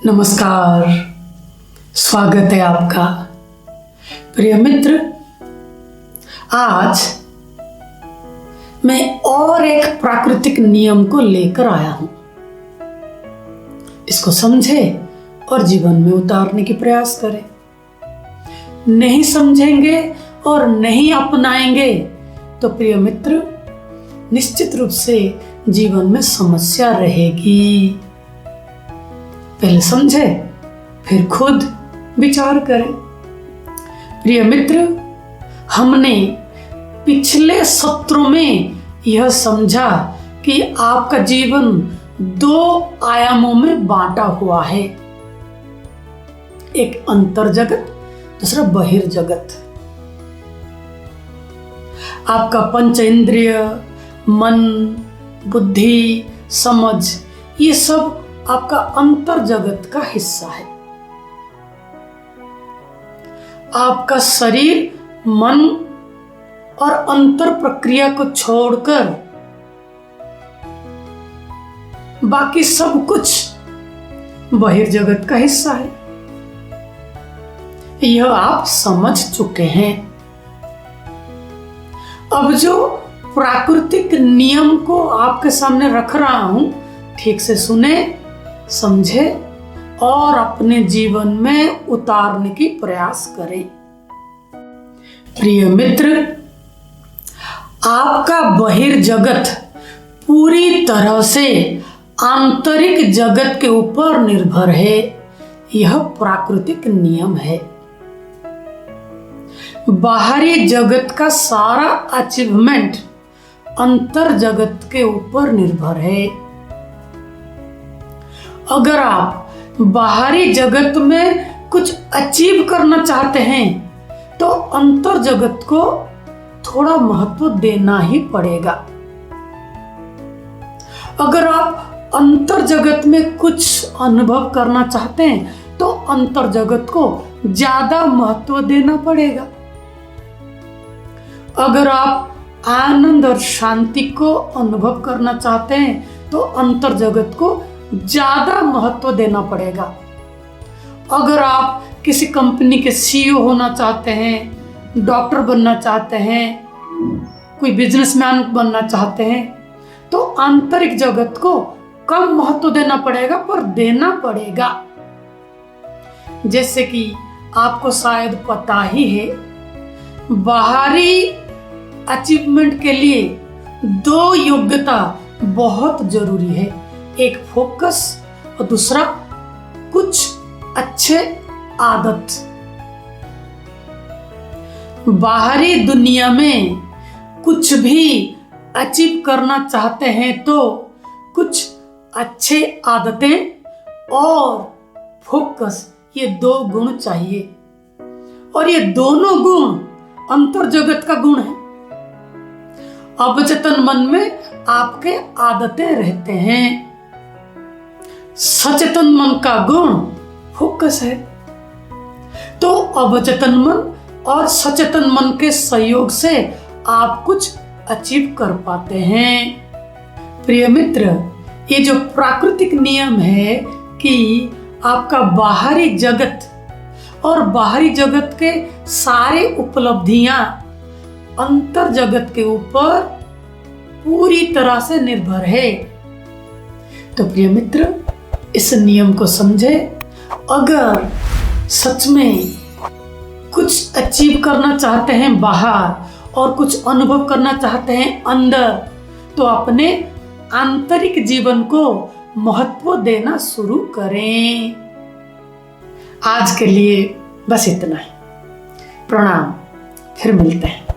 नमस्कार, स्वागत है आपका। प्रिय मित्र, आज मैं और एक प्राकृतिक नियम को लेकर आया हूं। इसको समझे और जीवन में उतारने की प्रयास करें। नहीं समझेंगे और नहीं अपनाएंगे तो प्रिय मित्र, निश्चित रूप से जीवन में समस्या रहेगी। पहले समझे, फिर खुद विचार करें। प्रिय मित्र, हमने पिछले सत्रों में यह समझा कि आपका जीवन दो आयामों में बांटा हुआ है, एक अंतर्जगत, दूसरा बहिर्जगत। आपका पंच इंद्रिय, मन, बुद्धि, समझ, ये सब आपका अंतर जगत का हिस्सा है। आपका शरीर, मन और अंतर प्रक्रिया को छोड़कर बाकी सब कुछ बहिर्जगत का हिस्सा है। यह आप समझ चुके हैं। अब जो प्राकृतिक नियम को आपके सामने रख रहा हूं, ठीक से सुने, समझे और अपने जीवन में उतारने की प्रयास करें। प्रिय मित्र, आपका बहिर्जगत पूरी तरह से आंतरिक जगत के ऊपर निर्भर है। यह प्राकृतिक नियम है। बाहरी जगत का सारा अचीवमेंट अंतर जगत के ऊपर निर्भर है। अगर आप बाहरी जगत में कुछ अचीव करना चाहते हैं तो अंतर जगत को थोड़ा महत्व देना ही पड़ेगा। अगर आप अंतर जगत में कुछ अनुभव करना चाहते हैं तो अंतर जगत को ज्यादा महत्व देना पड़ेगा। अगर आप आनंद और शांति को अनुभव करना चाहते हैं तो अंतर जगत को ज्यादा महत्व देना पड़ेगा। अगर आप किसी कंपनी के सीईओ होना चाहते हैं, डॉक्टर बनना चाहते हैं, कोई बिजनेसमैन बनना चाहते हैं तो आंतरिक जगत को कम महत्व देना पड़ेगा, पर देना पड़ेगा। जैसे कि आपको शायद पता ही है, बाहरी अचीवमेंट के लिए दो योग्यता बहुत जरूरी है, एक फोकस और दूसरा कुछ अच्छे आदत। बाहरी दुनिया में कुछ भी अचीव करना चाहते हैं तो कुछ अच्छे आदतें और फोकस, ये दो गुण चाहिए। और ये दोनों गुण अंतर जगत का गुण है। अवचेतन मन में आपके आदतें रहते हैं। सचेतन मन का गुण फोकस है। तो अवचेतन मन और सचेतन मन के सहयोग से आप कुछ अचीव कर पाते हैं। प्रिय मित्र, ये जो प्राकृतिक नियम है कि आपका बाहरी जगत और बाहरी जगत के सारे उपलब्धियां अंतर जगत के ऊपर पूरी तरह से निर्भर है। तो प्रिय मित्र, इस नियम को समझे। अगर सच में कुछ अचीव करना चाहते हैं बाहर और कुछ अनुभव करना चाहते हैं अंदर, तो अपने आंतरिक जीवन को महत्व देना शुरू करें। आज के लिए बस इतना ही। प्रणाम, फिर मिलते हैं।